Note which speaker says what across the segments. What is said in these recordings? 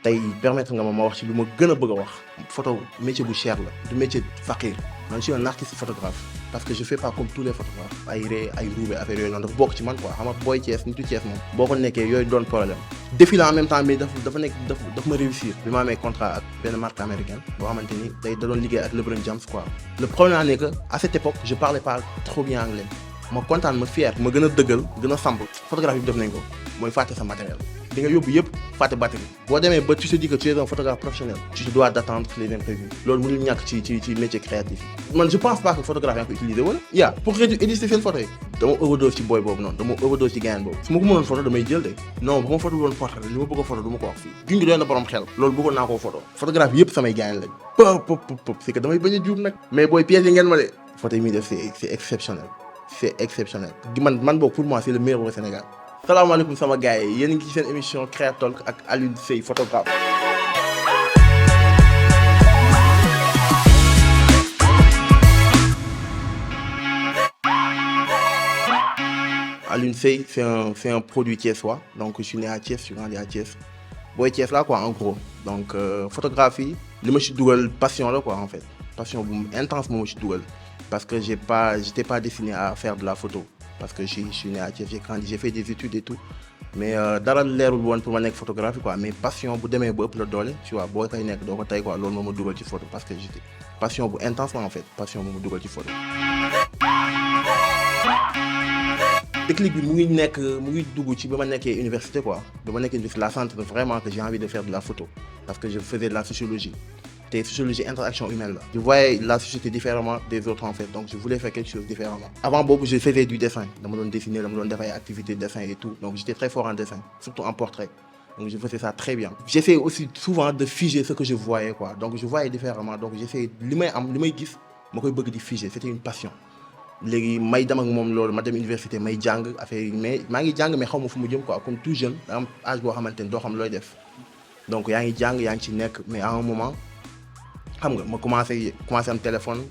Speaker 1: tey permettre nga ma wax ci lu ma gën a bëgg a wax photo métier bu cher la du métier fakir man je suis un artiste photographe parce que je fais pas comme tous les photographes ay ree ay ruube affaire yooyu noonu dafa bokk ci man quoi xam nga booy Thiès nitu Thiès moom boo ko nekkee yooyu doon problème défi la en même temps mais dafa ma réussir bi ma amee contrat ak benn marque américaine boo xamante ni da doon liggéey ak LeBron James quoi le problème n'est que à cette époque je parlais pas trop bien anglais ma kontaan ma fier ma gën a dëggal gën a samp photographie bi def nañ ko mooy fàtte sa matériel di nga yóbbu yëpp fàtte batterie boo demee ba tu te dis que tu es un photographe professionnel tu te dois d'attendre les imprévus loolu mënul ñàkk ci métier créatif man je pense pas que photographe yaa ngi ko utiliser wala pour éditer seen photo yi dama overdose ci booy boobu noonu dama overdose ci gayan boobu su ma ko mënoon photo damay jël de non bu ma photo doon photo li ma bëgg a photo du ma ko wax fii jungi doon na borom xel loolu bëggoon naa koo photo photographe yëpp samay gayan lañ pop c'est que damay bañ a juum nag mais booy pièces yi ngeen ma de photo yi muy def c'est exceptionnel c'est exceptionnel man boobu pour moi c'est le meilleur au Sénégal salaamaaleykum sama gars yi yéen a ngi ci seen émission Créatalk ak Alioune Seye photographe. Alioune Seye c'est un produit thiessois donc je suis né à Thiès je suis grandi à Thiès booy Thiès là quoi en gros donc photographie li ma ci dugal passion la quoi en fait passion bu intense moo ma ci dugal parce que j'étais pas destiné à faire de la photo. Parce que je suis né à Thiès, j'ai grandi, j'ai fait des études et tout mais dara leerul woon pour ma nekk photographie quoi mais passion bu demee ba ëpp la doole tu vois boo koy nekk doo ko tey quoi loolu moo ma dugal ci photo parce que j'étais passion bu intense en fait passion moo ma dugal ci photo. déclic bi mu ngi dugg ci ba ma nekkee université quoi ba ma nekkee université la sentir vraiment que j'ai envie de faire de la photo parce que je faisais de la sociologie. Et sociologie interaction humaine là. Je voyais la société différemment des autres en fait donc je voulais faire quelque chose différemment. Avant boobu je faisais du dessin dama doon dessiner dama doon def ay activités de dessin et tout donc j'étais très fort en dessin surtout en portrait donc je faisais ça très bien. J'essayais aussi souvent de figer ce que je voyais quoi donc je voyais différemment donc j'essayais li may gis ma koy bëgg di figer c'était une passion. léegi may dem ak moom loolu ma dem université may jàng affaire yi mais maa ngi jàng mais xaw ma fu mu jëm quoi comme tout jeune da am âge boo xamante ni doo xam looy def donc yaa ngi jàng yaa ngi ci nekk mais à un moment. xam nga ma commencé am téléphone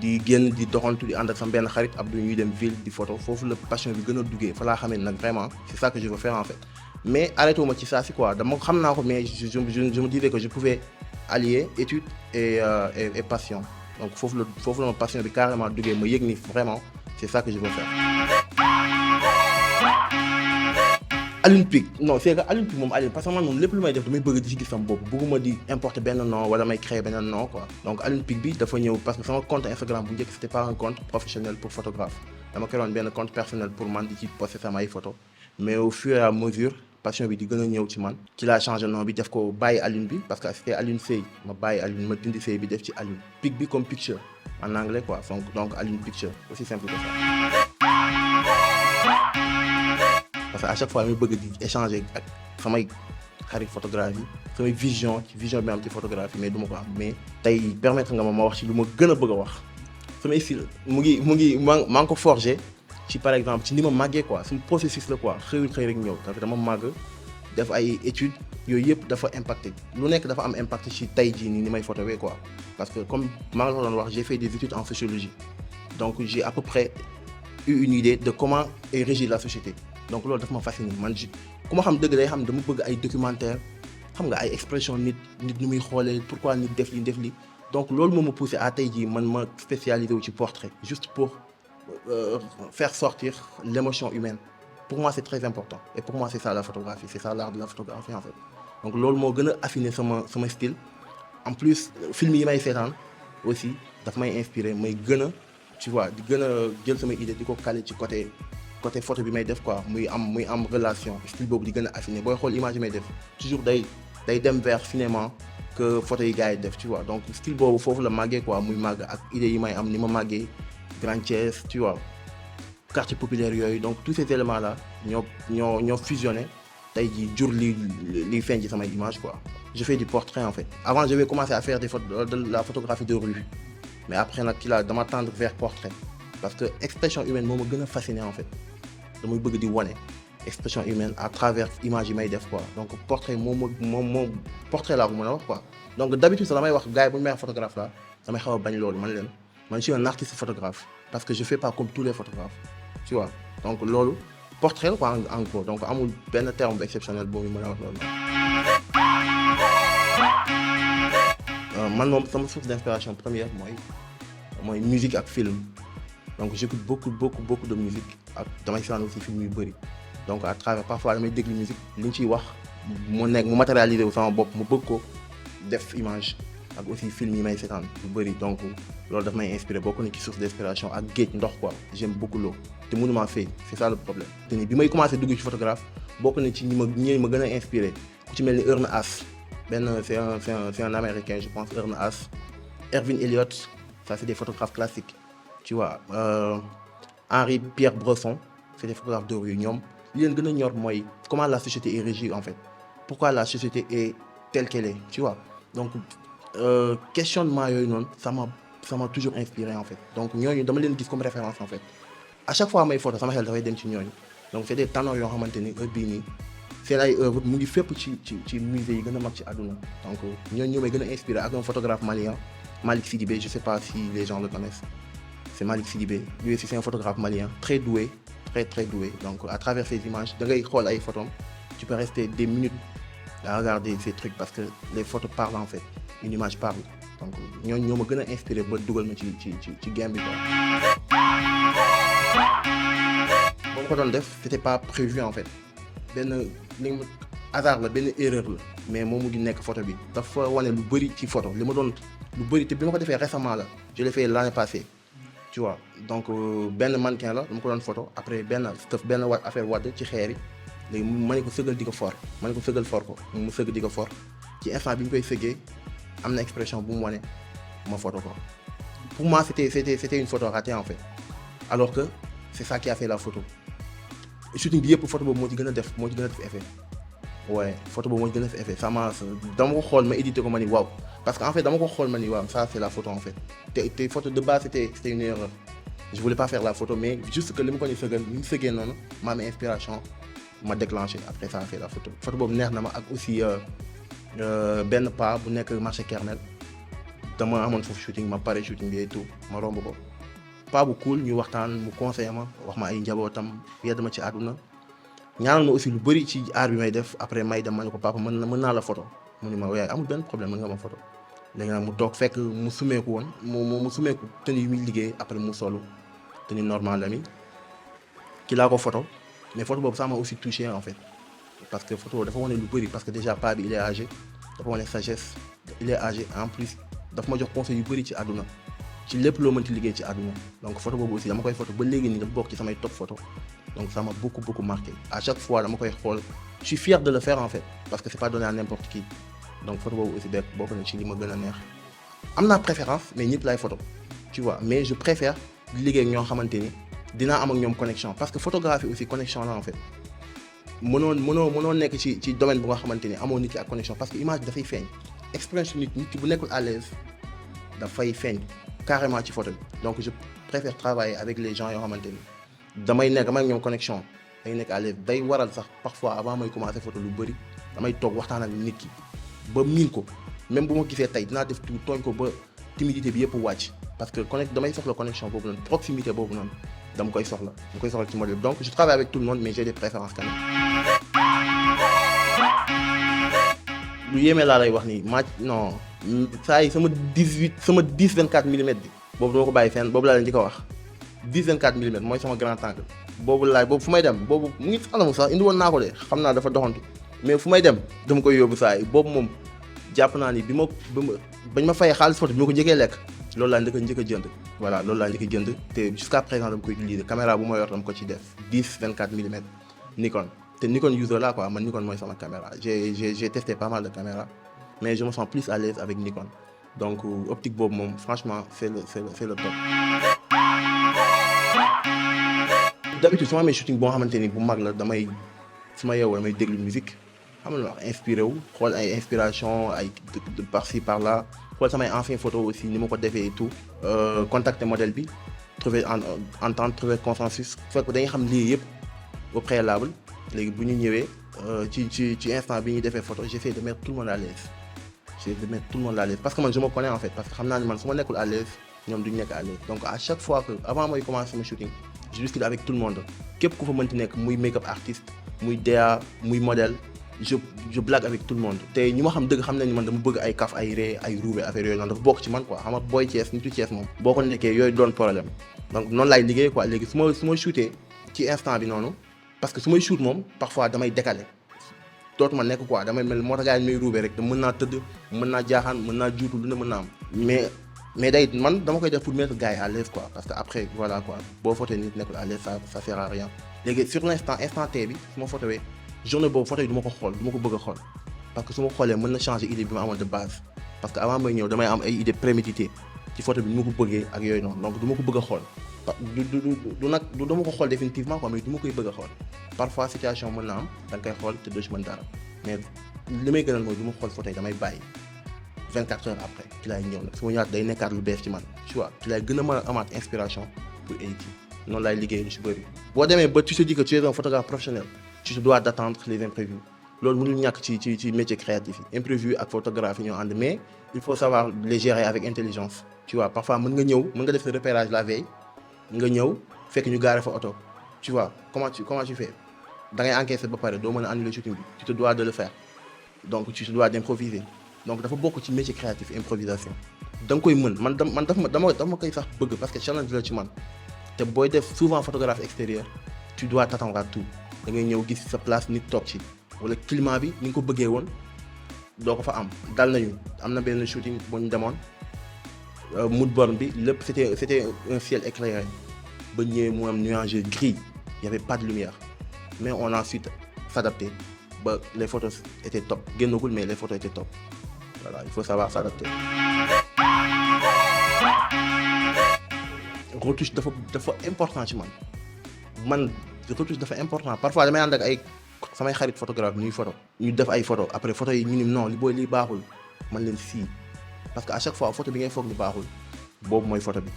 Speaker 1: di génn di doxantu di ànd ak sama benn xarit Abdou ñuy dem ville di photo foofu la passion bi gën a duggee fa laa xamee nag vraiment c'est ça que je veux faire en fait mais arrêté wu ma ci saa si quoi dama xam naa ko mais je me disais que je pouvais allier étude et passion donc foofu la ma passion bi carrément duggee ma yëg ni vraiment c'est ça que je veux faire. Alioune Pic non c'est que Alioune Pic moom Alioune parce que man moom lépp lu may def damay bëgg di ci gis sama bopp bëgguma di importer benn nom wala may créer benn nom quoi donc Alioune Pic bi dafa ñëw parce que sama compte Instagram bu njëkk c'était pas un compte professionnel pour photographe dama ko doon benn compte personnel pour man di ci poster samay photo mais au fur et à mesure passion bi di gën a ñëw ci man ci laa changé nom bi def ko bàyyi Alioune bi parce que c'était Alioune Seye ma bàyyi Alioune ma dindi Seye bi def ci Alioune Pic bi comme picture en anglais quoi donc Alioune Picture aussi simple que ça. Parce que à chaque fois damay bëgg di échanger ak samay xarit photographie samay vision bi ma am ci photographie mais du ma ko am mais tey permettre nga ma wax ci lu ma gën a bëgg a wax samay style maa ngi ko forger ci par exemple ci ni ma màggee quoi suñu processus la quoi xëy rek ñëw parce que dama màgg def ay études yooyu yëpp dafa impacté lu nekk dafa am impact ci tey jii ni may photowee quoi parce que comme maa ngi la doon wax j'ai fait des études en sociologie donc j'ai à peu près eu une idée de comment est régie la société. donc loolu daf ma fasciné man ku ma xam dëgg day xam dama bëgg ay documentaire xam nga ay expression nit ñu muy xoolee pourquoi nit def li donc loolu moo ma poussé à tey jii man ma spécialisé wu ci portrait juste pour faire sortir l'émotion humaine pour moi c'est très important et pour moi c'est ça la photographie c'est ça l'art de la photographie en fait donc loolu moo gën a affiné sama style en plus film yi may seetaan aussi daf may inspiré may gën a tu vois di gën a jël sama idée di ko caler ci côté photo bi may def quoi muy am relation style boobu di gën a affiné booy xool image yi may def toujours day dem vers cinéma que photo yi gars yi def tu vois donc style boobu foofu la màggee quoi muy màgg ak idées yi may am ni ma màggee Grand Thiès tu vois quartier populaire yooyu donc tous ces éléments là ñoo fusionné tey jii jur li feeñ ci samay image quoi. Je fais du portrait en fait avant j'avais commencé à faire de la photographie de rue mais après nag ci la dama tendre vers portrait parce que expression humaine moo ma gën a fasciné en fait. damay bëgg di wane expression humaine à travers image yi may def quoi donc portrait moom portrait laa ko mën a wax quoi donc d'habitude sax damay wax gars yi bu ñu may wax photographe la damay xaw a bañ loolu man je suis un artiste photographe parce que je fais pas comme tous les photographes tu vois donc loolu portrait la quoi en gros donc amul benn terme exceptionnel boobu mën a wax loolu. man moom sama source d'inspiration première mooy musique ak film. Donc j'écoute beaucoup de musique ak damay seetaan aussi film yu bëri donc à travers parfois damay déglu musique li ñu ciy wax mu nekk mu matérialiser wu sama bopp mu bëgg ko def image ak aussi film yi may seetaan yu bëri donc loolu daf may inspiré bokk na ci source d'inspiration ak géej ndox quoi j'aime beaucoup l'eau te mënuma fay c'est ça le problème te ni bi may commencé dugg ci photographe bokk na ci ñi ma gën a inspiré ku ci mel ni Ernest Haas benn c'est un américain je pense Ernest Haas Erwin Elliott ça c'est des photographes classiques tu vois Henri Pierre Bresson c'est des photographes de rue ñoom li leen gën a ñor mooy comment la société est régie en fait pourquoi la société est telle qu'elle est tu vois donc questionnement yooyu noonu ça m'a toujours inspiré en fait donc ñooñu dama leen gis comme référence en fait à chaque fois may photo sama xel dafay dem ci ñooñu donc c'est des ténors yoo xamante ni heure bii nii seen ay œuvre mu ngi fépp ci musée yi gën a mag ci àdduna donc ñooñu ñoo may gën a inspiré ak un photographe malien Malik Sidibé je sais pas si les gens le connaissent. C'est Malik Sidibé lui aussi c'est un photographe malien très doué très doué donc à travers ces images da ngay xool ay photos tu peux rester des minutes à regarder ces trucs parce que les photos parlent en fait une image parle donc ñooñu ñoo ma gën a inspiré ba dugal ma ci game bi quoi. ba ma ko doon def c'était pas prévu en fait benn hasard la benn erreur la mais moom mu ngi nekk photo bi dafa wane lu bëri ci photo li ma doon lu bëri te bi ma ko defee récemment la je l'ai fait l'année passée. Tu vois donc benn mannequin la dama ko doon photo après benn affaire wadd ci xeer yi léegi ma ne ko sëggal di ko for ma ne ko sëggal for ko mu sëgg di ko for ci instant bi ñu koy sëggee am na expression bu mu wane ma photo ko pour moi c'était une photo ratée en fait alors que c'est ça qui a fait la photo shooting bi yëpp photo boobu moo ci gën a def effet ouais photo boobu moo ci gën a def effet dama ko xool ma édité ko ma ni waaw parce que en fait dama ko xool ma ni waaw ça c'est la photo en fait te photo de base c'était une erreur je voulais pas faire la photo mais juste que li ma ko ni sëgal ni mu sëgee noonu ma amee inspiration ma déclenché après ça a fait la photo boobu neex na ma ak aussi benn pas bu nekk marché Kernel dama amoon foofu shooting ma pare shooting bi et tout ma romb ko pas bu cool ñu waxtaan mu conseillé ma wax ma ay njabootam yedd ma ci àdduna ñaanal ma aussi lu bëri ci art bi may def après may dem ma ne ko papa mën naa la photo mu ne ma waaye amul benn problème mën nga ma photo léegi nag mu toog fekk mu sumeeku woon mu sumeeku tenue yi muy liggéey après mu solu tenue normale la mi ki laa ko photo mais photo boobu ça m'a aussi touché en fait parce que photo dafa wane lu bëri parce que déjà paa bi il est âgé dafa wane sagesse il est âgé en plus dafa ma jox conseil yu bëri ci àdduna ci lépp loo mënti liggéey ci àdduna donc photo boobu aussi dama koy photo ba léegi nii dafa bokk ci samay top photo donc ça m'a beaucoup marqué à chaque fois dama koy xool je suis fier de le faire en fait parce que c'est pas donné à n'importe qui donc photo boobu aussi bokk na ci li ma gën a neex am naa préférence mais ñëpp laay photo tu vois mais je préfère di liggéey ak ñoo xamante ni dinaa am ak ñoom connexion parce que photographie aussi connexion la en fait mënoo nekk ci domaine bu nga xamante ni amoo nit ki ak connexion parce que image bi dafay feeñ expression nit ki bu nekkul à l'aise dafay feeñ carrément ci photo bi donc je préfère travailler avec les gens yoo xamante ni damay ak ñoom connexion day nekk à l'aise day waral sax parfois avant may commencer photo lu bëri damay toog waxtaan ak nit ki ba miin ko même bu ma gisee tey dinaa def tout tooñ ko ba timidité bi yëpp wàcc parce que damay soxla connexion boobu noonu proximité boobu noonu dama koy soxla ci modèle donc je travaille avec tout le monde mais j'ai des préférences quand même. lu yéeme laa lay wax nii non saa yi sama 10-24 millimètres bi boobu dama ko bàyyi fenn boobu laa leen di ko wax 10-24 millimètres mooy sama grand angle boobu fu may dem boobu mu ngi alamu sax indi woon naa ko de xam naa dafa doxantu mais fu may dem dama koy yóbbu saa yi boobu moom jàpp naa ni bañ ma fayee xaalis photo bi ma ko njëkkee lekk loolu laa njëkk a jënd voilà loolu laa njëkk a jënd te jusqu'à présent dama koy utiliser caméra bu ma yor dama ko ci def 10-24 millimètres Nikon te Nikon user là quoi man Nikon mooy sama caméra j'ai testé pas mal de caméras mais je me sens plus à l'aise avec Nikon donc optique boobu moom franchement c'est le top. D'habitude su ma amee shooting boo xamante ni bu mag la su ma yeewoo damay déglu musique xam nga inspiré wu xool ay inspiration ay de par-ci par-là xool samay anciennes photos aussi ni ma ko defee et tout contacter modèle bi trouver entente trouver consensus fekk dañuy xam lii yëpp au préalable léegi bu ñu ñëwee ci instant bi ñuy defee photo j'essaie de mettre tout le monde à l'aise parce que man je me connais en fait parce que xam naa ni man su ma nekkul à l'aise ñoom duñu nekk à l'aise donc à chaque fois que avant mooy commencer sama shooting je discute avec tout le monde képp ku fa mënti nekk muy make-up artiste muy DA muy modèle je je blague avec tout le monde te ñu ma xam dëgg xam nañ man dama bëgg ay kaf ay ree ay ruube affaire yooyu noonu dafa bokk ci man quoi xam nga booy Thiès nitu Thiès moom boo ko nekkee yooyu doon problème donc noonu laay liggéey quoi léegi su ma shooté ci instant bi noonu parce que su may shoot moom parfois damay décaler dootuma nekk quoi damay mel moo tax gars yi may ruube rek mën naa tëdd mën naa jaaxaan mën naa juutu lu ne mën naa am mais day man dama koy def pour mettre gars yi à l'aise quoi parce que après voilà quoi boo photé nit nekkul à l'aise ça sert à rien léegi sur l'instant T bi su ma photowee journée boobu photo yi du ma ko xool du ma ko bëgg a xool parce que su ma xoolee mën na changer idée bi ma amoon de base parce que avant may ñëw damay am ay idée préméditée ci photo bi ni ma ko bëggee ak yooyu noonu donc du ma ko bëgg a xool du nag du dama ko xool définitivement quoi mais du ma koy bëgg a xool parfois situation mën na am da nga koy xool te doo ci mën dara mais li may gënal mooy du ma xool photo yi damay bàyyi 24 heures après ci laay ñëw nag su ma ñëwaat day nekkaat lu bees ci man tu vois ci laay gën a mën a amaat inspiration pour éditer noonu laay liggéey lu ci bëri boo demee ba tu te dis que tu es un photographe professionnel tu te dois d'attendre les imprévus loolu mënul ñàkk ci métier créatif yi imprévu ak photographie ñoo ànd mais il faut savoir les gérer avec intelligence tu vois parfois mën nga def sa repérage la veille nga ñëw fekk ñu gaare fa oto tu vois comment tu fais da ngay encaisser ba pare doo mën a annuler shooting bi tu te dois de le faire donc tu te dois d'improviser donc dafa bokk ci métier créatif improvisation da nga koy mën man dama koy sax bëgg parce que challenge la ci man te booy def souvent photographe extérieur tu dois t'attendre à tout da ngay ñëw gis sa place nit toog ci wala climat bi ni nga ko bëggee woon doo ko fa am dal nañu am na benn shooting bu ñu demoon mood board bi lépp c'était un ciel éclairé ba ñëwee mu am nuage gris il y avait pas de lumière mais on a ensuite s'adapté ba les photos étaient top génnagul mais les photos étaient top voilà il faut savoir s'adapter. retouche dafa important ci man retouche dafa important parfois damay ànd ak ay samay xarit photographe ñuy photo ñu def ay photo après photo yi ñu ni non lii baaxul man leen sii parce que à chaque fois photo bi ngay foog ni baaxul boobu mooy photo bi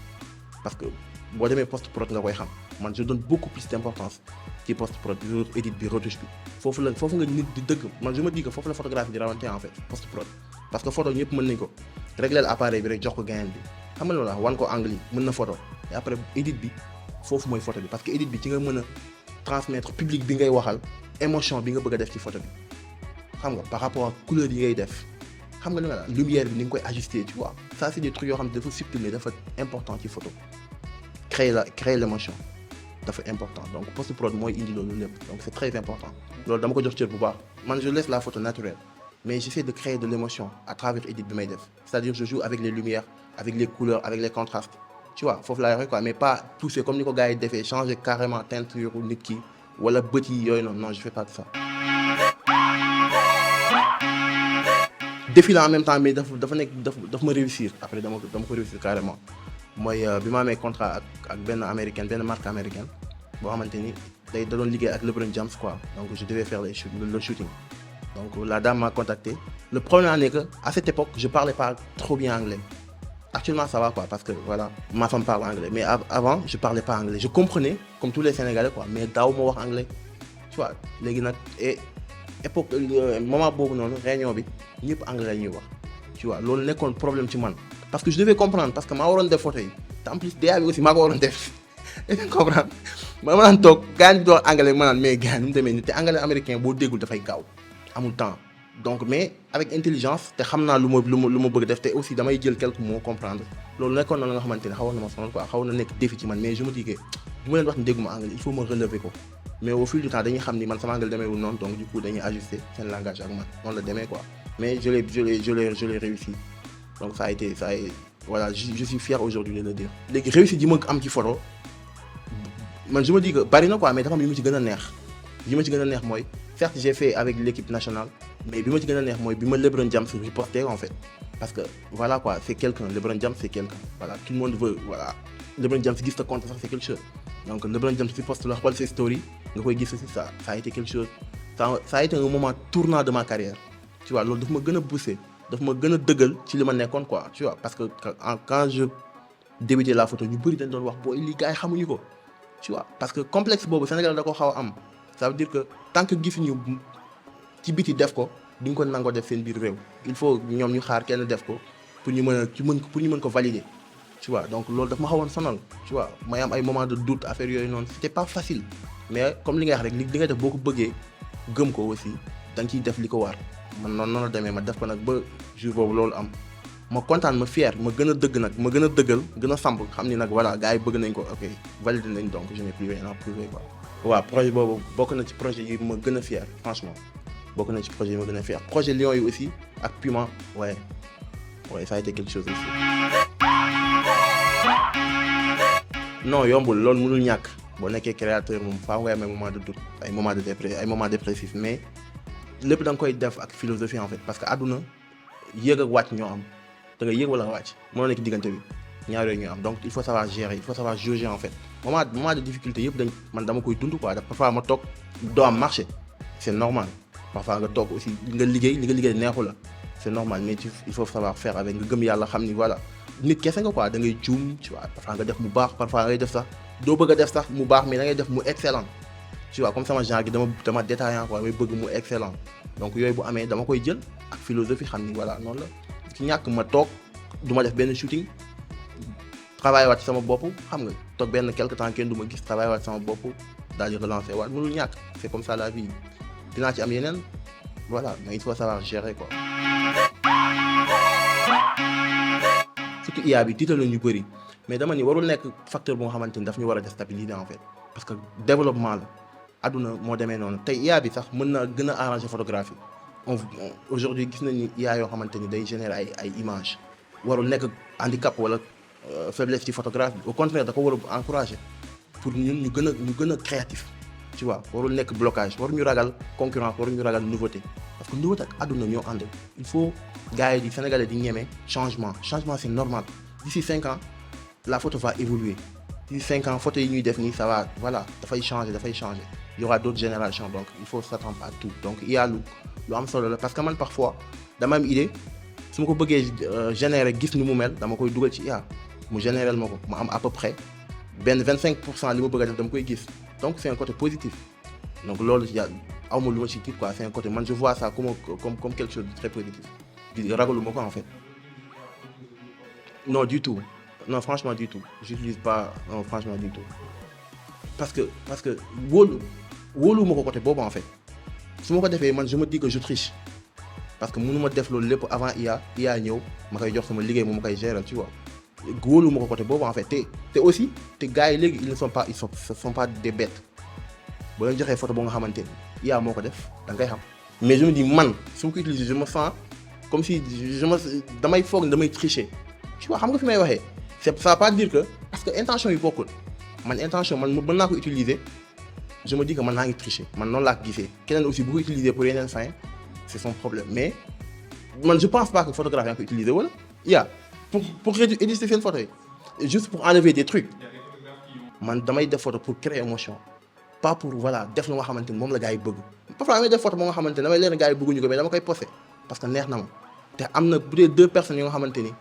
Speaker 1: parce que boo demee post prod nga koy xam man je donne beaucoup plus d'importance ci post prod bi edit bi retouche bi foofu nga nit di dëgg man je me dis que foofu la photographie di rawante en fait post prod parce que photo ñëpp mën nañ ko régler appareil bi rek jox ko gain bi xam nga loolu wan ko angle yi mën na photo et après edit bi foofu mooy photo bi parce que edit bi ci nga mën a transmettre public bi ngay waxal émotion bi nga bëgg a def ci photo bi xam nga par rapport ak couleur yi ngay def xam nga li nga la lumière bi ni nga koy ajuster tu vois ça c'est des trucs yoo xam ne dafa subtil mais dafa important ci photo créer l'émotion dafa important donc post prod mooy indi loolu lépp donc c'est très important loolu dama ko jox cër bu baax man je laisse la photo naturelle mais j'essaie de créer de l'émotion à travers edit bi may def c'est-à-dire je joue avec les lumières avec les couleurs avec les contrastes tu vois foofu laay waxee quoi mais pas pousser comme ni ko gars yi defee changer carrément teinture nit ki wala bët yi yooyu noonu non je fais pas de ça. défiler en même temps mais dafa ma réussir après dama ko réussir carrément mooy bi ma amee contrat ak benn marque américaine boo xamante ni da doon liggéey ak LeBron James quoi donc je devais faire le shooting donc la dame m'a contacté le problème est que à cette époque je parlais pas trop bien anglais. Actuellement ça va quoi parce que voilà ma femme parle anglais mais avant je parlais pas anglais je comprenais comme tous les Sénégalais quoi mais daaw ma wax anglais tu vois léegi nag époque moment boobu noonu réunion bi ñëpp anglais la ñuy wax tu vois loolu nekkoon problème ci man parce que je devais comprendre parce que maa waroon def photo yi te en plus DA bi aussi maa ko waroon def comprendre ma naan toog gars yi di wax anglais ma naan mais gars nu mu demee nii te anglais américain boo déggul dafay gaaw amul temps. donc mais avec intelligence te xam naa lu ma bëgg def te aussi damay jël quelques mots comprendre loolu nekkoon na la nga xamante ne xawoon na ma sonal quoi xawoon na nekk défi ci man mais je me dis que bu ma leen wax ne dégguma anglais il faut me relever ko mais au fil du temps dañuy xam ni man sama anglais demeewul noonu donc du coup dañuy ajuster seen langage ak man noonu la demee quoi mais je l'ai réussi donc ça a été voilà je suis fier aujourd'hui de le dire. léegi réussite yi ma am ci photo man je me dis que bari na quoi mais dafa am yu ma ci gën a neex mooy certes j'ai fait avec l'équipe nationale mais bi ma ci gën a neex mooy bi ma LeBron James reporté en fait parce que voilà quoi c'est quelqu'un LeBron James c'est quelqu'un voilà tout le monde veut voilà LeBron James gis ta compte sax c'est quelque chose donc LeBron James fi poste la xool ses stories nga koy gis aussi ça a été quelque chose ça a été un moment tournant de ma carrière tu vois loolu daf ma gën a booster daf ma gën a dëggal ci li ma nekkoon quoi tu vois parce que quand je débutais la photo ñu bëri dañ doon wax booy li gars yi xamuñu ko tu vois parce que complexe boobu Sénégal da ko xaw a am ça veut dire que tant que gisuñu ci biti def ko duñ ko nangoo def seen biir réew il faut ñoom ñu xaar kenn def ko pour ñu mën ko valider tu vois donc loolu daf ma xawoon sonal tu vois may am ay moments de doute affaire yooyu noonu c'était pas facile mais comme li nga wax rek li nga def boo ko bëggee gëm ko aussi da nga ciy def li ko war man noonu la demee ma def ko nag ba jour boobu loolu am ma kontaan ma fier ma gën a dëgg nag ma gën a dëggal gën a samp xam ni nag voilà gars yi bëgg nañ ko ok validé nañ donc je n'ai plus rien à prouver quoi. waaw projet boobu bokk na ci projet yi ma gën a fier franchement bokk na ci projet yi ma gën a fier projet Lions yi aussi ak Puma ouais ça a été quelque chose aussi. non yombul loolu mënul ñàkk boo nekkee créateur moom faa nga am ay moment de doute ay moment dépressif mais lépp da nga koy def ak philosophie en fait parce que àdduna yéeg ak wàcc ñoo am da nga yéeg wala nga wàcc mënoo nekk diggante bi ñaar yooyu ñoo am donc il faut savoir gérer il faut savoir jauger en fait moment de difficulté yëpp dañ man dama koy dund quoi parfois ma toog doo am marché c'est normal parfois nga toog aussi li nga liggéey neexu la c'est normal mais il faut savoir faire avec nga gëm yàlla xam ni voilà nit kese nga quoi da ngay juum tu vois parfois nga def mu baax parfois ngay def sax doo bëgg a def sax mu baax mais da ngay def mu excellent tu vois comme sama genre gi dama détaillant quoi may bëgg mu excellent donc yooyu bu amee dama koy jël ak philosophie xam ni voilà noonu la ci ñàkk ma toog du ma def benn shooting travail waat sama bopp xam nga toog benn quelque temps kenn du ma gis travail waat sama bopp daal di relancer waat mënul ñàkk c'est comme ça la vie dinaa ci am yeneen voilà mais il faut savoir gérer quoi. surtout IA bi tiital na ñu bëri mais dama ni warul nekk facteur bu nga xamante ni daf ñu war a déstabiliser en fait parce que développement la àdduna moo demee noonu tey IA bi sax mën na gën a arranger photographie aujourd'hui gis nañ ni IA yoo xamante ni day générer ay images warul nekk handicap wala faiblesse ci photographie au contraire da ko war a encourager pour ñun ñu gën a créatif tu vois warul nekk blocage waruñu ragal concurrence waruñu ragal nouveauté parce que nouveauté ak àdduna ñoo ànd il faut gars yi di Sénégalais di ñeme changement c'est normal d'ici 5 ans la photo va évoluer d'ici 5 ans photo yi ñuy def nii ça va voilà dafay changer il y aura d'autres générations donc il faut s'attendre à tout donc il y a lu am solo la parce que man parfois dama am idée su ma ko bëggee générer gis ni mu mel dama koy dugal ci IA mu générer ma ko ma am à peu près benn 25% li ma bëgg a def dama koy gis donc c'est un côté positif donc loolu aw ma lu ma ci tiit quoi c'est un côté man je vois ça comme quelque chose de très positif ragalu ma ko en fait non du tout non franchement du tout j'utilise pas non franchement du tout parce que wóolu ma ko côté boobu en fait su ma ko defee man je me dis que je triche parce que mënu ma def loolu lépp avant IA ñëw ma koy jox sama liggéey moom ma koy gérer tu vois wóolu ma ko côté boobu en fait te aussi te gars yi léegi ils sont pas des bêtes boo leen joxee photo boo nga xamante ni IA moo ko def da ngay xam mais je me dis man su ma ko utiliser je me sens comme si damay foog ne damay tricher tu vois xam nga fi may waxee ça veut pas dire que parce que intention yi bokkul man intention man mën naa ko utiliser je me dis que man naa ngi tricher man noonu laa ko gisee keneen aussi bu ko utiliser pour yeneen fin c'est son problème mais man je pense pas que photographe yaa ngi ko utiliser wala IA pour éditer seen photo yi juste pour enlever des trucs man damay def photo pour créer émotion pas pour voilà def lu nga xamante ni moom la gars yi bëgg parfois damay def photo moo nga xamante ni damay leen gars yi bëgguñu ko mais dama koy poster parce que neex na ma te am na bu dee 2 personnes yoo nga xamante ni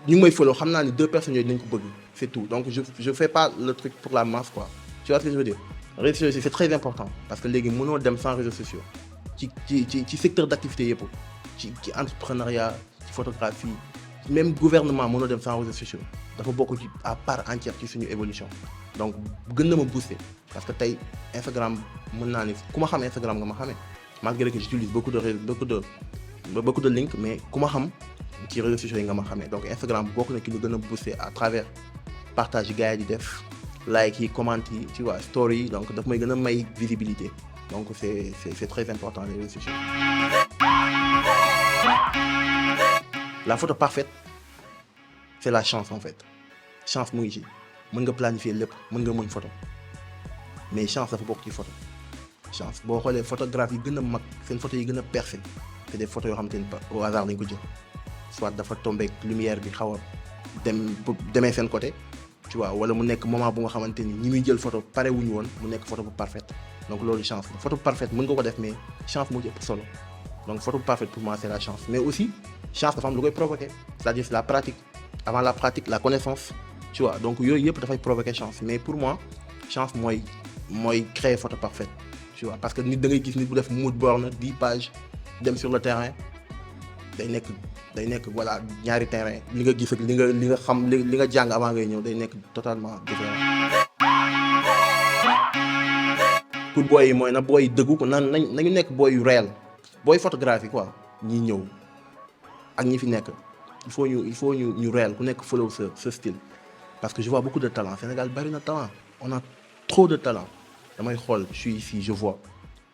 Speaker 1: ñu ngi may follow xam naa ni 2 personnes yooyu dinañ ko bëgg c'est tout donc je fais pas le truc pour la masse quoi tu vois ce que je veux dire réseaux sociaux c'est très important parce que léegi mënoo dem sans réseaux sociaux ci secteur d'activité yëpp ci entrepreneuriat ci photographie même gouvernement mënoo dem sans réseaux sociaux dafa bokk ci à part entière ci suñu évolution donc gën na ma booster parce que tey Instagram mën naa ni ku ma xam Instagram nga ma xamee malgré que j'utilise beaucoup de links mais ku ma xam ci réseaux sociaux yi nga ma xamee donc Instagram bokk na ki lu gën a booster à travers partage yi gars yi di def like yi comment yi tu vois story yi donc daf may gën a may visibilité donc c'est très important les réseaux sociaux. La photo parfaite c'est la chance en fait chance mu ngi ci mën nga planifier lépp mën nga mën photo mais chance dafa bokk ci photo chance boo xoolee photographe yi gën a mag seen photo yi gën a percé c'est des photos yoo xamante ni au hasard lañ ko jël soit dafa tombé ak lumière bi xaw a demee seen côté tu vois wala mu nekk moment bu nga xamante ni ñi muy jël photo pare wuñu woon mu nekk photo bu parfaite donc loolu chance la photo bu parfaite mën nga ko def mais chance moo ci ëpp solo donc photo bu parfaite pour moi c'est la chance mais aussi chance dafa am lu koy provoquer c'est-à-dire c'est la pratique avant la pratique la connaissance tu vois donc yooyu yëpp dafay provoquer chance mais pour moi chance mooy créer photo parfaite tu vois parce que nit da ngay gis nit bu def mood board 10 pages dem sur le terrain day nekk voilà ñaari terrain li nga gis ak li nga xam li nga jàng avant ngay ñëw day nekk totalement différent pour boy yi mooy na boy yi dëggu ko nañu nekk boy yu réel boy photographie quoi ñi ñëw ak ñi fi nekk il faut ñu réel ku nekk follow ce style parce que je vois beaucoup de talent Sénégal bari na talent on a trop de talent damay xool je suis ici je vois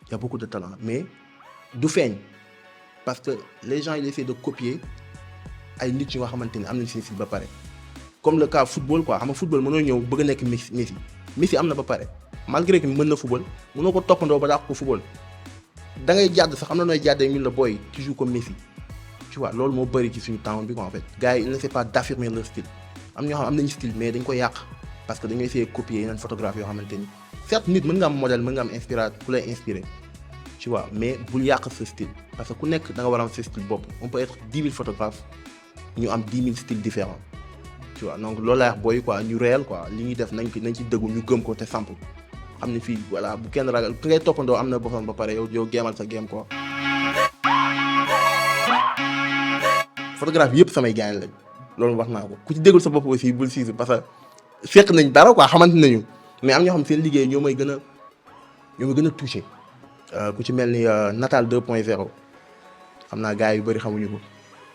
Speaker 1: il y a beaucoup de talent mais du feeñ parce que les gens ils essaient de copier ay nit yu nga xamante ni am nañ seen style ba pare comme le cas football quoi xam nga football mënoo ñëw bëgg a nekk Messi am na ba pare malgré que mën na football mënoo ko toppandoo ba dàq ko football da ngay jàdd sax am na nooy jàddee ñun la boy tu joues comme Messi tu vois loolu moo bëri ci suñu temps bi quoi en fait gars yi ils n'essaient pas d'affirmer leur style am ñoo xam am nañu style mais dañ ko yàq parce que dañoo essayer copier yeneen photographe yoo xamante ni certes nit mën nga am modèle mën nga am inspirateur ku lay inspiré tu vois mais bul yàq sa style parce que ku nekk da nga war a am sa style bopp on peut être 10 000 photographes ñu am 10 000 styles différents tu vois donc loolu laa wax booy quoi ñu réel quoi li ñuy def nañ ci dëggu ñu gëm ko te samp xam ne fii voilà bu kenn ragal ku ngay toppandoo am na boppam ba pare yow géemal sa géem quoi. photographe yëpp samay gaañ lañ loolu wax naa ko ku ci déggul sa bopp aussi bul siisu parce que fekk nañ dara quoi xamante nañu mais am ñoo xam seen liggéey ñoo may gën a touché ku ci mel ni Natal 2.0 xam naa gars yu bëri xamuñu ko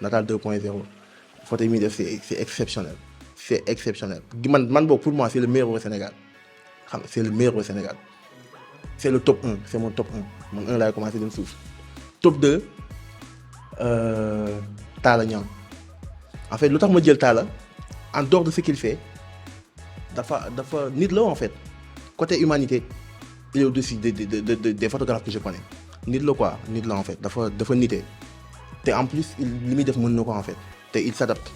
Speaker 1: Natal 2.0 photo yi muy def c'est exceptionnel c'est exceptionnel man boog pour moi c'est le meilleur au Sénégal c'est le meilleur au Sénégal c'est le top 1 c'est mon top 1 man 1 laay commencé dem suuf top 2 Talla Niang en fait lu tax ma jël Talla en dehors de ce qu'il fait dafa nit la en fait côté humanité il est au-dessus des photographes que je connais nit la quoi nit la en fait dafa nite te en plus li muy def mën na ko en fait te il s'adapte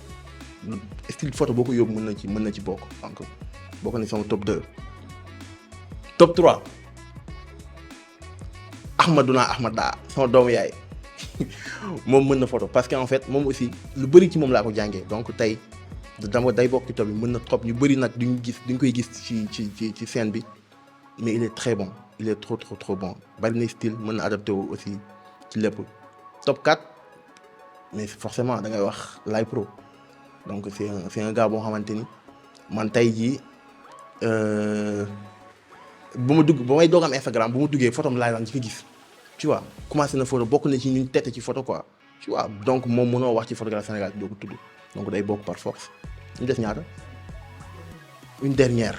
Speaker 1: style photo boo ko yóbbu mën na ci bokk donc bokk na sama top 2 top 3 Ahmada sama doomu yaay moom mën na photo parce que en fait moom aussi lu bëri ci moom laa ko jàngee donc tey dama day bokk ci top bi mën na trop ñu bëri nag duñ koy gis ci scène bi mais il est très bon il est trop bon bari na style mën na adapté wu aussi ci lépp top 4 mais forcément da ngay wax Laye Pro donc c'est un gars boo xamante ni man tey jii ba may doog am Instagram bu ma duggee photo am laay wax ci gis tu vois commencé na photo bokk na ci ñun tête ci photo quoi tu vois donc moom mënoo wax ci photographie Sénégal doo ko tudd donc day bokk par force ñu def ñaata une dernière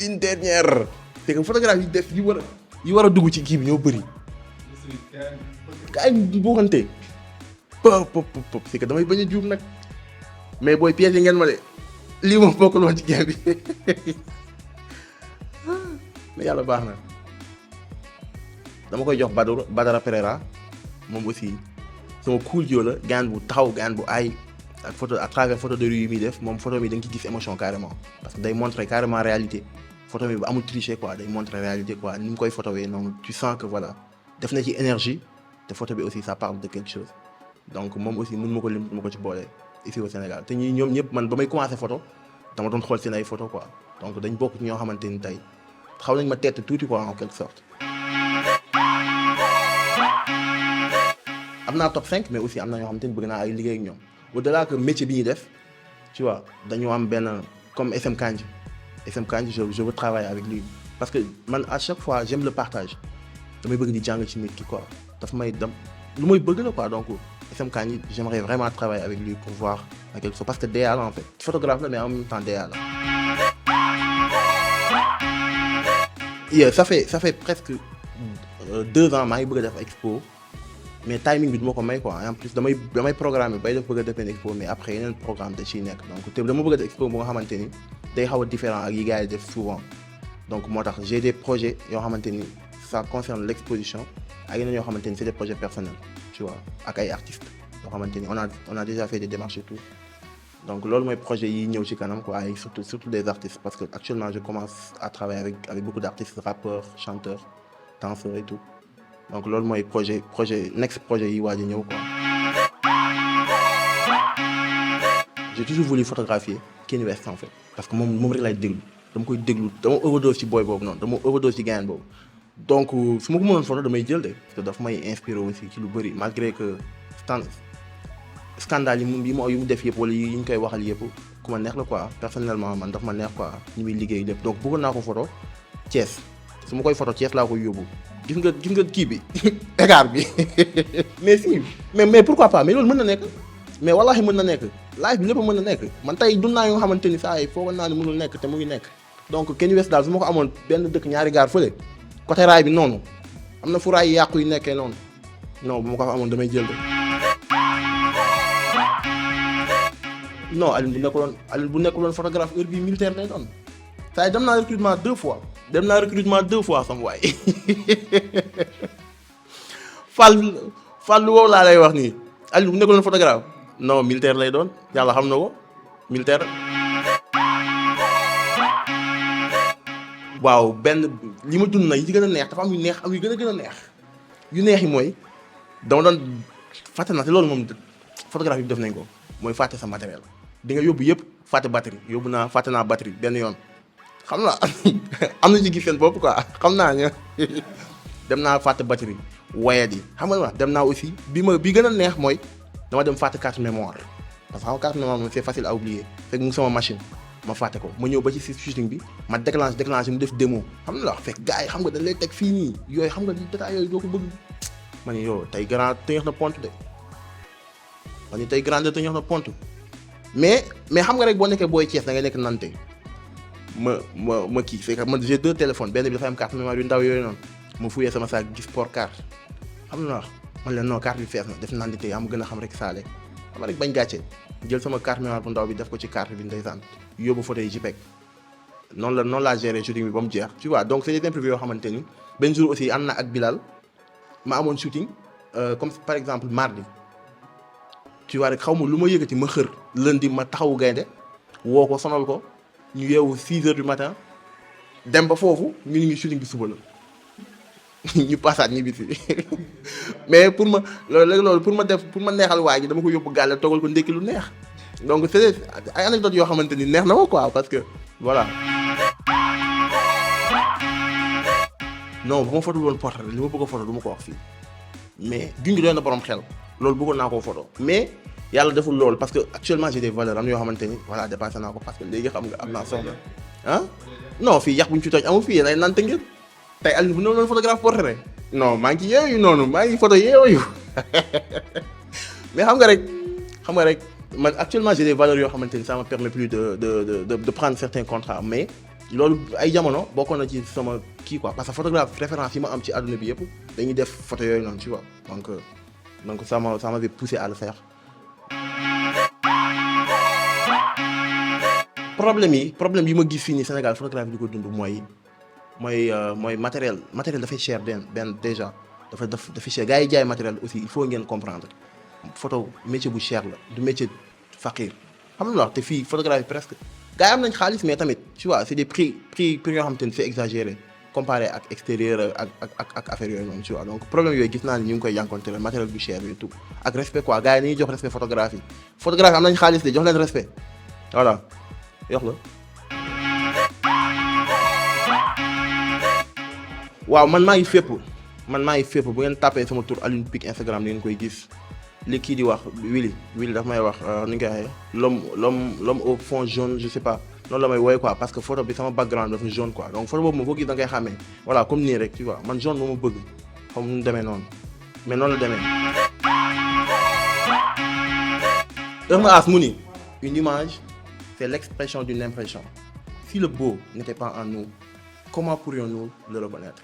Speaker 1: une dernière c'est que photographe yi def yi war a dugg ci kii bi ñoo bëri kaay buuxante pop c'est que damay bañ a juum nag mais booy pièces yi ngeen ma de lii moom bokkul woon ci game bi mais yàlla baax na dama koy jox Badara Pereira moom aussi sama cool jo la gaan bu taxaw gaan bu aay ak photo à travers photo de rue yi muy def moom photo mi da nga ci gis émotion carrément parce que day montrer carrément réalité photo mi bu amul tricher quoi day montrer réalité quoi ni mu koy photowee noonu tu sens que voilà def na ci énergie te photo bi aussi ça parle de quelque chose donc moom aussi mën ma ko lim ma ko ci boole ici au Sénégal te ñoom ñëpp man ba may commencé photo dama doon xool seen ay photo quoi donc dañ bokk ci ñoo xamante ni tey xaw nañ ma tête tuuti quoi en quelque sorte. am naa top 5 mais aussi am na ñoo xamante ni bëgg naa ay liggéey ak ñoom au-delà que métier bi ñuy def tu vois dañoo am benn comme SM Kandji je veux travailler avec lui parce que man à chaque fois j'aime le partage damay bëgg di jàng ci nit ki quoi daf may dem lu may bëgg la quoi donc SM Kandji j'aimerais vraiment travailler avec lui pour voir à quelque chose parce que DA la en fait photographe la mais en même temps DA la. Yeah, ça fait presque 2 ans maa ngi bëgg a def expo mais timing bi du ma ko may quoi en plus damay programme bay def bëgg a def benn expo mais après yeneen programme da ciy nekk donc te dama bëgg a def expo bu nga xamante ni day xaw a différent ak yi gars yi def souvent donc moo tax j'ai des projets yoo xamante ni ça concerne l'exposition ak yeneen yoo xamante ni c'est des projets personnels tu vois ak ay artistes yoo xamante ni on a déjà fait des démarches et tout donc loolu mooy projet yi ñëw ci kanam quoi et surtout des artistes parce que actuellement je commence à travailler avec beaucoup d'artistes rappeurs chanteurs danseurs et tout donc loolu mooy projet next projet yi waaj a ñëw quoi. J'ai toujours voulu photographier Kanye West en fait parce que moom rek laay déglu dama overdose ci boy boobu noonu dama overdose ci gain boobu donc su ma ko mënoon photo damay jël de parce que daf may inspiré aussi ci lu bëri malgré que scandale yi mu def yëpp wala yi ñu koy waxal yëpp ku ma neex la quoi personnellement man daf ma neex quoi ñu muy liggéey lépp donc bëggoon naa ko photo Thiès su ma koy photo Thiès laa koy yóbbu gis nga kii bi écart bi mais si mais pourquoi pas mais loolu mën na nekk mais wallaahi mën na nekk live bi lépp mën na nekk man tey dund naa yoo xamante ni saa yi foogoon naa ne mënul nekk te mu ngi nekk donc Kanye West daal su ma ko amoon benn dëkk ñaari gaar fële côté raay bi noonu am na fu raay yàqu yu nekkee noonu non bu ma ko amoon damay jël de. non Alioune bu nekkuloon photographe heure bii militaire lay doon saa yi dem naa recrutement 2 fois sama waay Fall lu wow laa lay wax nii Alioune bu nekkuloon photographe non militaire lay doon yàlla xam na ko militaire. waaw benn li ma dund nag yi gën a neex dafa am yu neex am yu gën a neex yu neex yi mooy dama doon fàtte naa te loolu moom photographie bi def nañ ko mooy fàtte sa matériel di nga yóbbu yëpp fàtte batterie fàtte naa batterie benn yoon xam naa am na ci gis seen bopp quoi xam naa ne dem naa fàtte batterie wayat yi xam nga dem naa aussi bi gën a neex mooy dama dem fàtte carte mémoire parce que xam nga carte mémoire moom c'est facile à oublier fekk mu sama machine ma fàtte ko ma ñëw ba ci shooting bi ma déclenché mu def démo xam nga la wax fekk gars yi xam nga dañ lay teg fii nii yooyu xam nga détail yooyu doo ko bëgg ma ne yow tey grand tëñax na pont de ma ne tey grand tëñax na pont mais xam nga rek boo nekkee booy Thiès da ngay nekk nante ma kii fekk man j'ai 2 téléphones benn bi dafa am carte mémoire yu ndaw yooyu noonu ma fuyee sama saak gis port carte xam nga wax man leen non carte bi fees na def naan di tey am gën a xam rek saale xam rek bañ gàcce jël sama carte mémoire bu ndaw bi def ko ci carte bi ndeysaan yóbbu photo yi JPEG noonu laa géré shooting bi ba mu jeex tu vois donc c'est des imprévus yoo xamante ni benn jour aussi ànd na ak Bilal ma amoon shooting comme par exemple mardi tu vois rek xaw ma lu ma yëkkati ma xër lundi ma taxawu gaynde woo ko sonal ko ñu yeewu 6 heures du matin dem ba foofu ñu ngi shooting bi suba la ñu passaat ñibbi si mais pour ma loolu pour ma neexal waa ji dama ko yóbbu gàlle toggal ko ndékki lu neex donc c'est ay anecdotes yoo xamante ni neex na ma quoi parce que voilà. non bu ma photo woon portrait li ma bëgg a photo du ma ko wax fii mais junj doon na borom xel loolu bëggoon naa koo photo mais yàlla deful loolu parce que actuellement j'ai des valeurs am na yoo xamante ni voilà dépassé naa ko parce que léegi xam nga am naa soxla ah non fii yàq bu ñu ci toj amul fii yéen ay nante ngeen tey Alioune bu ne woon photographe portrait non maa ngi ci yeewu noonu maa ngi photo yeewu mais xam nga rek man actuellement j'ai des valeurs yoo xamante ni ça me permet plus de prendre certains contrats mais loolu ay jamono bokkoon na ci sama kii quoi parce que photographe référence yi ma am ci àdduna bi yëpp dañuy def photo yooyu noonu tu vois donc ça m'avait poussé à le faire. problème yi ma gis fii nii Sénégal photographie di ko dund mooy matériel dafay cher benn déjà dafa cher gars yi jaay matériel aussi il faut ngeen comprendre photo métier bu cher la du métier fakir xam nga te fii photographie presque gars yi am nañ xaalis mais tamit tu vois c'est des prix yoo xamante ni c'est exagéré comparé ak extérieur ak affaire yooyu noonu tu vois donc problème yooyu gis naa ni ñu ngi koy jànkoonte matériel bu cher et tout ak respect quoi gars yi dañuy jox respect photographie am nañ xaalis de jox leen respect voilà yox la waaw man maa ngi fépp bu ngeen tapé sama tour Alioune Pic Instagram di ngeen koy gis li kii di wax Willy daf may wax ni nga koy waxee l'homme au fond jaune je sais pas noonu la may wooye quoi parce que photo bi sama background dafa jaune quoi donc photo boobu moom foo gis da ngay xàmmee voilà comme nii rek tu vois man jaune moo ma bëgg xam nu mu demee noonu mais noonu la demee. Irma As mu ni une image c'est l'expression d'une impression si le beau n'était pas en nous comment pourrions-nous le reconnaître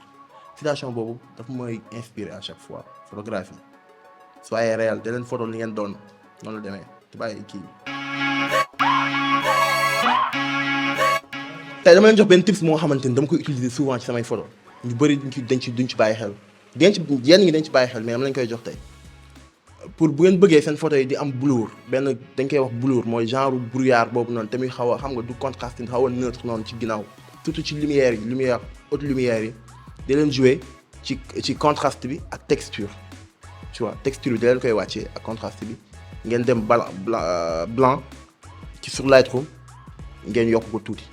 Speaker 1: citation boobu daf may inspirer à chaque fois photographie soyez réel da leen photo li ngeen doon noonu la demee te bàyyi kii tey dama leen jox benn tips moo xamante ni dama koy utiliser souvent ci samay photo ñu bëri duñ ci bàyyi xel yenn ñi dañ ci bàyyi xel mais dama lañ koy jox tey pour bu ngeen bëggee seen photo yi di am blur benn dañ koy wax blur mooy genre brouillard boobu noonu tamit xaw a xam nga du contraste xaw a neutre noonu ci ginnaaw surtout ci haute lumière yi da leen jouer ci contraste bi ak texture tu vois texture bi da leen koy wàccee ak contraste bi ngeen dem blanc ci sur Lightroom ngeen yokk ko tuuti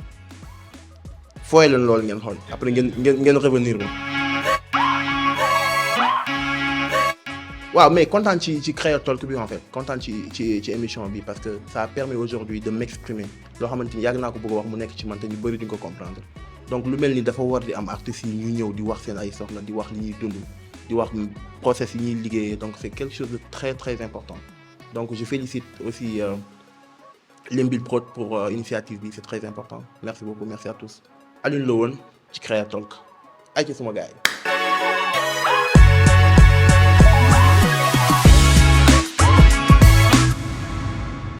Speaker 1: fooy leen loolu ngeen xool après ngeen revenir ba waaw mais content ci Créa Talk bi en fait content ci émission bi parce que ça permet aujourd'hui de m'exprimer loo xamante ni yàgg naa ko bëgg a wax mu nekk ci man te ñu bëri duñ ko comprendre donc lu mel ni dafa war di am artistes yi ñuy ñëw di wax seen ay soxla di wax li ñuy dund di wax process yi ñuy liggéeyee donc c'est quelque chose de très très important donc je félicite aussi Lembil Prod pour initiative bi c'est très important merci beaucoup merci à tous Alioune la woon ci Créa Talk ay ci suma gars yi